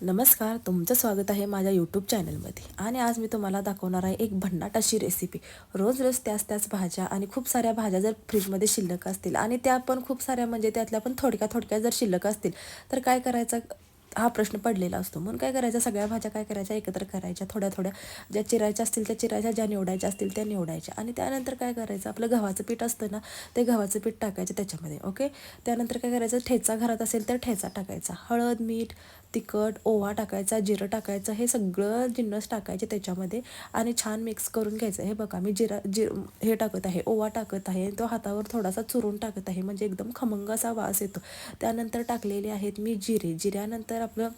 नमस्कार, तुमचं स्वागत आहे माझ्या यूट्यूब चॅनलमध्ये. आणि आज मी तुम्हाला दाखवणार आहे एक भन्नाट अशी रेसिपी. रोज रोज त्याच भाज्या आणि खूप साऱ्या भाज्या जर फ्रीजमध्ये शिल्लक असतील आणि त्या पण खूप साऱ्या म्हणजे त्यातल्या पण थोडक्या थोडक्या जर शिल्लक असतील तर काय करायचं हा प्रश्न पडलेला असतो. म्हणून काय करायचं, सगळ्या भाज्या काय करायच्या एकत्र करायच्या, थोड्या थोड्या ज्या चिरायच्या असतील त्या चिरायच्या, ज्या निवडायच्या असतील त्या निवडायच्या. आणि त्यानंतर काय करायचं, आपलं गव्हाचं पीठ असतं ना, ते गव्हाचं पीठ टाकायचं त्याच्यामध्ये. ओके. त्यानंतर काय करायचं, ठेचा घरात असेल तर ठेचा टाकायचा, हळद, मीठ, तिखट, ओवा टाकायचा, जिरं टाकायचं, हे सगळं जिन्नस टाकायचे त्याच्यामध्ये आणि छान मिक्स करून घ्यायचं. हे बघा, मी हे टाकत आहे, ओवा टाकत आहे, तो हातावर थोडासा चुरून टाकत आहे म्हणजे एकदम खमंग असा वास येतो. त्यानंतर टाकलेले आहेत मी जिऱ्यानंतर आपलं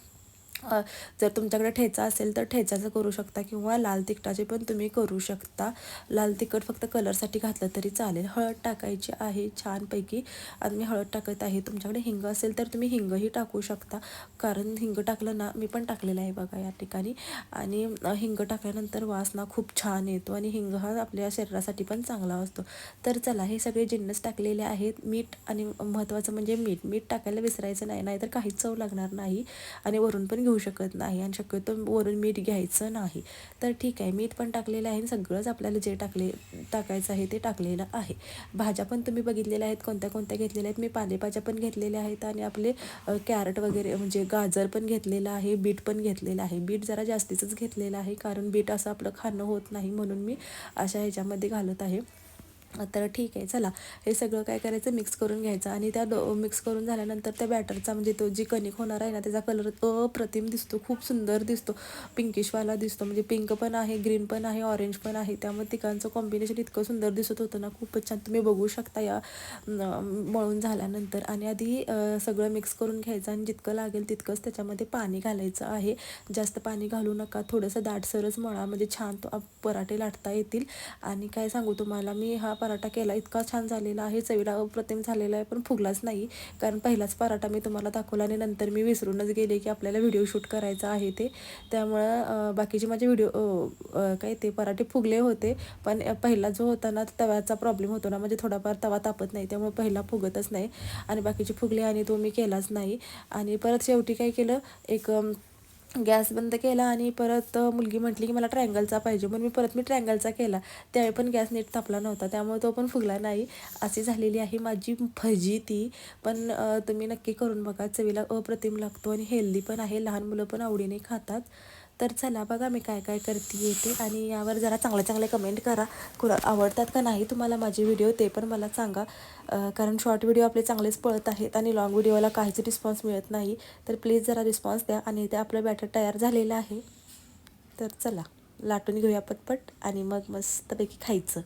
जर तुमच्याकडे ठेचा असेल तर ठेचाचं करू शकता किंवा लाल तिखटाचे पण तुम्ही करू शकता. लाल तिखट फक्त कलरसाठी घातलं तरी चालेल. हळद टाकायची आहे छानपैकी आणि मी हळद टाकत आहे. तुमच्याकडे हिंग असेल तर तुम्ही हिंगही टाकू शकता, कारण हिंग टाकलं ना, मी पण टाकलेलं आहे बघा या ठिकाणी. आणि हिंग टाकल्यानंतर वास ना खूप छान येतो आणि हिंग हा आपल्या शरीरासाठी पण चांगला असतो. तर चला, हे सगळे जिन्नस टाकलेले आहेत. मीठ आणि महत्त्वाचं म्हणजे मीठ टाकायला विसरायचं नाही, नाहीतर काहीच चव लागणार नाही आणि वरून पण घेऊ शकत नाही आणि शक्यतो वरून मीठ घ्यायचं नाही. तर ठीक आहे, मीठ पण टाकलेलं आहे. सगळंच आपल्याला जे टाकायचं आहे ते टाकलेलं आहे. भाज्या पण तुम्ही बघितलेल्या आहेत कोणत्या कोणत्या घेतलेल्या आहेत. मी पालेभाज्या पण घेतलेल्या आहेत आणि आपले कॅरेट वगैरे म्हणजे गाजर पण घेतलेलं आहे, बीट पण घेतलेलं आहे. बीट जरा जास्तीचंच घेतलेलं आहे, कारण बीट असं आपलं खाणं होत नाही म्हणून मी अशा ह्याच्यामध्ये घालत आहे. तर ठीक आहे, चला, हे सगळं काय करायचं, मिक्स करून घ्यायचं. आणि त्या मिक्स करून झाल्यानंतर त्या बॅटरचा म्हणजे तो जी कणिक होणार आहे ना, त्याचा कलर अप्रतिम दिसतो, खूप सुंदर दिसतो, पिंकिशवाला दिसतो. म्हणजे पिंक पण आहे, ग्रीन पण आहे, ऑरेंज पण आहे. त्यामुळे तिघांचं कॉम्बिनेशन इतकं सुंदर दिसत होतं ना, खूपच छान. तुम्ही बघू शकता या मळून झाल्यानंतर. आणि आधी सगळं मिक्स करून घ्यायचं आणि जितकं लागेल तितकंच त्याच्यामध्ये पाणी घालायचं आहे. जास्त पाणी घालू नका, थोडंसं दाटसरच मळा म्हणजे छान तो पराठे लाटता येतील. आणि काय सांगू तुम्हाला, मी हा पराठा केला, इतका छान झालेला आहे, चवीला अप्रतिम झालेला आहे, पण फुगलाच नाही. कारण पहिलाच पराठा मी तुम्हाला दाखवला आणि नंतर मी विसरूनच गेले की आपल्याला व्हिडिओ शूट करायचा आहे ते. त्यामुळं बाकीचे माझे काय ते पराठे फुगले होते, पण पहिला जो होता ना, तव्याचा प्रॉब्लेम होतो ना, म्हणजे थोडाफार तवा तापत नाही, त्यामुळे पहिला फुगतच नाही आणि बाकीचे फुगले आणि तो मी केलाच नाही. आणि परत शेवटी काय केलं, एक गॅस बंद केला आणि परत मुलगी म्हटली की मला ट्रायंगलचा पाहिजे, म्हणून मी ट्रायंगलचा केला. त्यावेळी पण गॅस नीट तापला नव्हता, त्यामुळे तो पण फुगला नाही. अशी झालेली आहे माझी भजी ती. पण तुम्ही नक्की करून बघा, चवीला अप्रतिम लागतो आणि हेल्दी पण आहे, लहान मुलं पण आवडीने खातात. तर चला बघा मी काय काय करते येते आणि यावर जरा चांगले चांगले कमेंट करा. आवडतात का नाही तुम्हाला माझे व्हिडिओ ते पण मला सांगा. कारण शॉर्ट व्हिडिओ आपले चांगलेच पळत आहेत आणि लॉंग व्हिडिओला काहीच रिस्पॉन्स मिळत नाही. तर प्लीज जरा रिस्पॉन्स द्या. आणि ते आपलं बॅटर तयार झालेलं आहे. तर चला, लाटून घेऊया पटपट आणि मग मस्तपैकी खायचं.